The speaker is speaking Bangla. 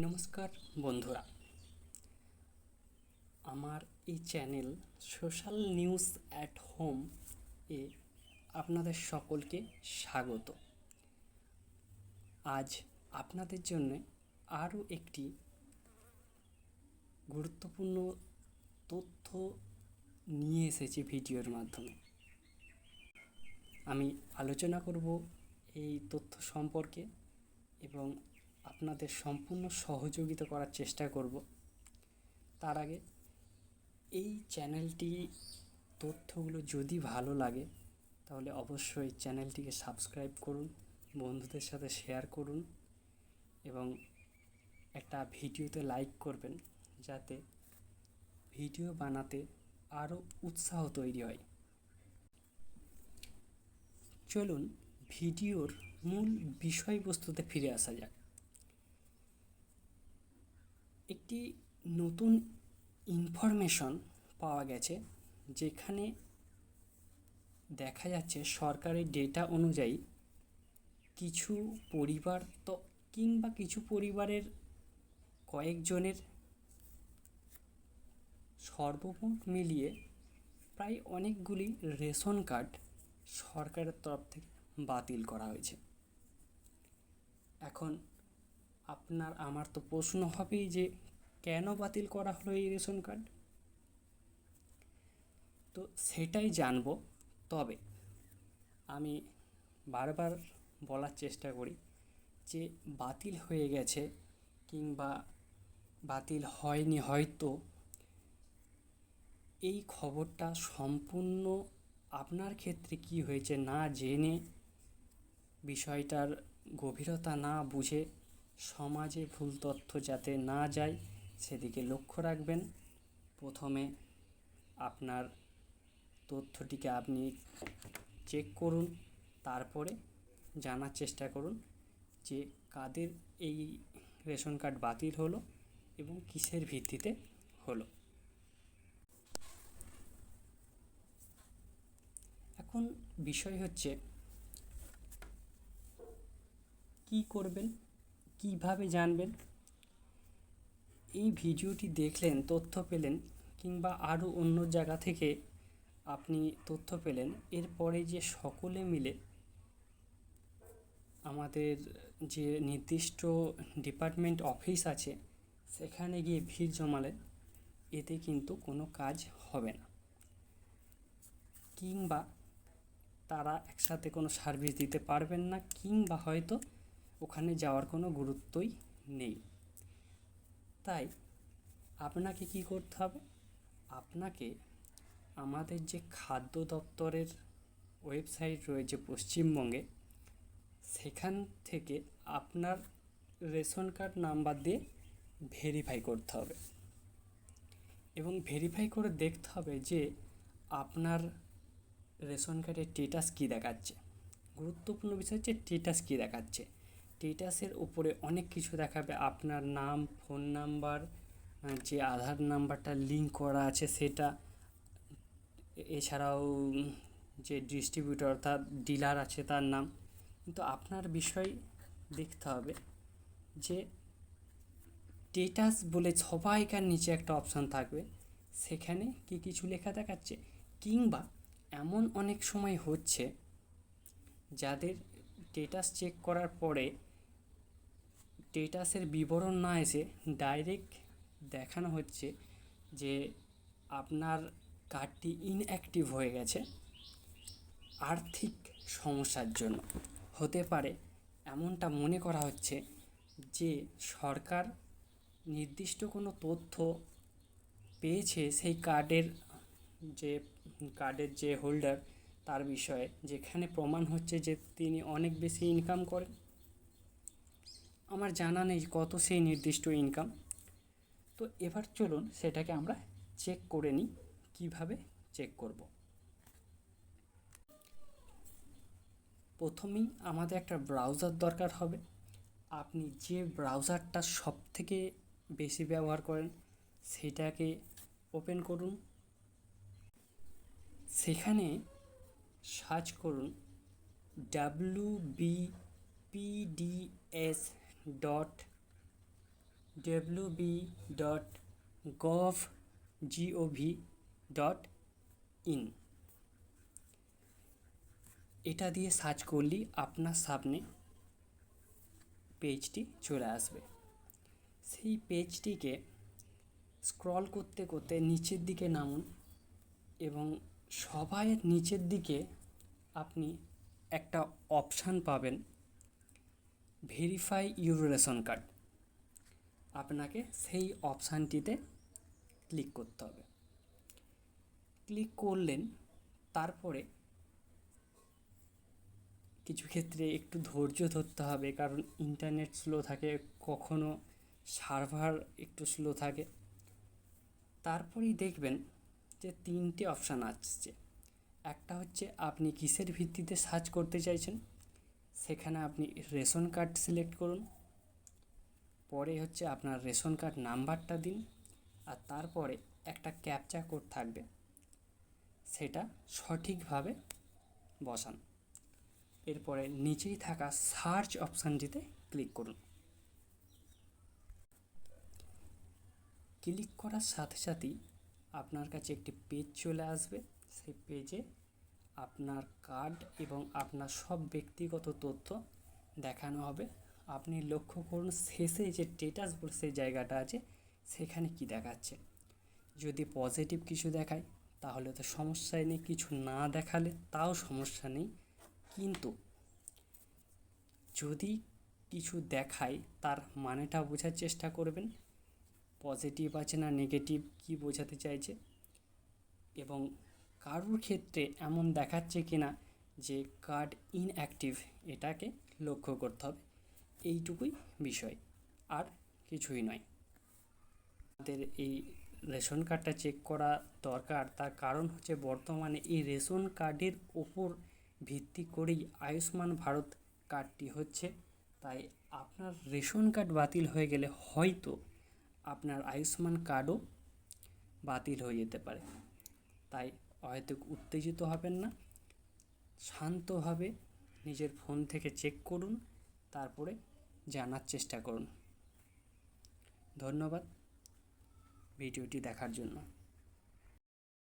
নমস্কার বন্ধুরা, আমার এই channel social news at home এ আপনাদের সকলকে স্বাগত। আজ আপনাদের জন্য আরও একটি গুরুত্বপূর্ণ তথ্য নিয়ে এসেছি ভিডিওর মাধ্যমে। আমি আলোচনা করব এই তথ্য সম্পর্কে এবং আপনাদের সম্পূর্ণ সহযোগিতা করার চেষ্টা করব। তার আগে এই চ্যানেলটি তথ্যগুলো যদি ভালো লাগে তাহলে অবশ্যই চ্যানেলটিকে সাবস্ক্রাইব করুন, বন্ধুদের সাথে শেয়ার করুন এবং একটা ভিডিওতে লাইক করবেন, যাতে ভিডিও বানাতে আরও উৎসাহ তৈরি হয়। চলুন ভিডিওর মূল বিষয়বস্তুতে ফিরে আসা যাক। একটি নতুন ইনফরমেশন পাওয়া গেছে, যেখানে দেখা যাচ্ছে সরকারি ডেটা অনুযায়ী কিছু পরিবার কিংবা কিছু পরিবারের কয়েকজনের সর্বমোট মিলিয়ে প্রায় অনেকগুলি রেশন কার্ড সরকারের তরফ থেকে বাতিল করা হয়েছে। এখন আমার তো প্রশ্ন হবেই যে কেন বাতিল করা হলো এই রেশন কার্ড, তো সেটাই জানবো। তবে আমি বারবার বলার চেষ্টা করি যে বাতিল হয়ে গেছে কিংবা বাতিল হয়নি, হয়তো এই খবরটা সম্পূর্ণ আপনার ক্ষেত্রে কি হয়েছে না জেনে, বিষয়টার গভীরতা না বুঝে সমাজে ভুল তথ্য যাতে না যায় সেদিকে লক্ষ্য রাখবেন। প্রথমে আপনার তথ্যটিকে আপনি চেক করুন, তারপরে জানার চেষ্টা করুন যে কাদের এই রেশন কার্ড বাতিল হলো এবং কিসের ভিত্তিতে হলো। এখন বিষয় হচ্ছে কি করবেন, কিভাবে জানবেন। এই ভিডিওটি দেখলেন, তথ্য পেলেন, কিংবা আরও অন্য জায়গা থেকে আপনি তথ্য পেলেন, এরপরে যে সকলে মিলে আমাদের যে নির্দিষ্ট ডিপার্টমেন্ট অফিস আছে সেখানে গিয়ে ভিড় জমালেন, এতে কিন্তু কোনো কাজ হবে না, কিংবা তারা একসাথে কোনো সার্ভিস দিতে পারবেন না, কিংবা হয়তো ওখানে যাওয়ার কোনো গুরুত্বই নেই। তাই আপনাকে কি করতে হবে, আপনাকে আমাদের যে খাদ্য দপ্তরের ওয়েবসাইট রয়েছে পশ্চিমবঙ্গে, সেখান থেকে আপনার রেশন কার্ড নাম্বার দিয়ে ভেরিফাই করতে হবে এবং ভেরিফাই করে দেখতে হবে যে আপনার রেশন কার্ডের স্ট্যাটাস কী দেখাচ্ছে। গুরুত্বপূর্ণ বিষয় হচ্ছে স্ট্যাটাস কী দেখাচ্ছে। স্ট্যাটাসের উপরে অনেক কিছু দেখাবে, আপনার নাম, ফোন নাম্বার, যে আধার নাম্বারটা লিঙ্ক করা আছে সেটা, এছাড়াও যে ডিস্ট্রিবিউটর অর্থাৎ ডিলার আছে তার নাম। কিন্তু আপনার বিষয় দেখতে হবে যে স্ট্যাটাস বলে সবাইকার নিচে একটা অপশান থাকবে, সেখানে কি কিছু লেখা দেখাচ্ছে। কিংবা এমন অনেক সময় হচ্ছে যাদের স্ট্যাটাস চেক করার পরে স্ট্যাটাসের বিবরণ না এসে ডাইরেক্ট দেখানো হচ্ছে যে আপনার কার্ডটি ইনঅ্যাক্টিভ হয়ে গেছে আর্থিক সমস্যার জন্য। হতে পারে এমনটা মনে করা হচ্ছে যে সরকার নির্দিষ্ট কোনো তথ্য পেয়েছে সেই কার্ডের যে হোল্ডার তার বিষয়ে, যেখানে প্রমাণ হচ্ছে যে তিনি অনেক বেশি ইনকাম করেন। আমার জানা নেই কত সেই নির্দিষ্ট ইনকাম। তো এবার চলুন সেটাকে আমরা চেক করে নিই। কীভাবে চেক করব? প্রথমেই আমাদের একটা ব্রাউজার দরকার হবে। আপনি যে ব্রাউজারটা সবথেকে বেশি ব্যবহার করেন সেটাকে ওপেন করুন। সেখানে সার্চ করুন wbpds www.gov.in এটা দিয়ে সার্চ করলেই আপনার সামনে পেজটি চলে আসবে। সেই পেজটিকে স্ক্রল করতে করতে নিচের দিকে নামুন এবং সবার নিচের দিকে আপনি একটা অপশান পাবেন, ভেরিফাই ইউর রেশন কার্ড। আপনাকে সেই অপশানটিতে ক্লিক করতে হবে। ক্লিক করলেন, তারপরে কিছু ক্ষেত্রে একটু ধৈর্য ধরতে হবে, কারণ ইন্টারনেট স্লো থাকে, কখনো সার্ভার একটু স্লো থাকে। তারপরেই দেখবেন যে 3টে অপশান আসছে। একটা হচ্ছে আপনি কিসের ভিত্তিতে সার্চ করতে চাইছেন, সেখানে আপনি রেশন কার্ড সিলেক্ট করুন। পরে হচ্ছে আপনার রেশন কার্ড নাম্বারটা দিন, আর তারপরে একটা ক্যাপচা কোড থাকবে, সেটা সঠিকভাবে বসান। এরপরে নিচেই থাকা সার্চ অপশানটিতে ক্লিক করুন। ক্লিক করার সাথে সাথেই আপনার কাছে একটি পেজ চলে আসবে। সেই পেজে আপনার কার্ড এবং আপনার সব ব্যক্তিগত তথ্য দেখানো হবে। আপনি লক্ষ্য করুন শেষে যে স্ট্যাটাস বলে সেই জায়গাটা আছে, সেখানে কি দেখাচ্ছে। যদি পজিটিভ কিছু দেখায় তাহলে তো সমস্যাই নেই, কিছু না দেখালে তাও সমস্যা নেই। কিন্তু যদি কিছু দেখায় তার মানেটা বোঝার চেষ্টা করবেন, পজিটিভ আছে না নেগেটিভ, কী বোঝাতে চাইছে। এবং কারোর ক্ষেত্রে এমন দেখাচ্ছে কি না যে কার্ড ইনঅ্যাক্টিভ, এটাকে লক্ষ্য করতে হবে। এইটুকুই বিষয়, আর কিছুই নয়। আমাদের এই রেশন কার্ডটা চেক করা দরকার, তার কারণ হচ্ছে বর্তমানে এই রেশন কার্ডের ওপর ভিত্তি করেই আয়ুষ্মান ভারত কার্ডটি হচ্ছে। তাই আপনার রেশন কার্ড বাতিল হয়ে গেলে হয়তো আপনার আয়ুষ্মান কার্ডও বাতিল হয়ে যেতে পারে। তাই হয়তো উত্তেজিত হবেন না, শান্তভাবে নিজের ফোন থেকে চেক করুন, তারপরে জানার চেষ্টা করুন। ধন্যবাদ ভিডিওটি দেখার জন্য।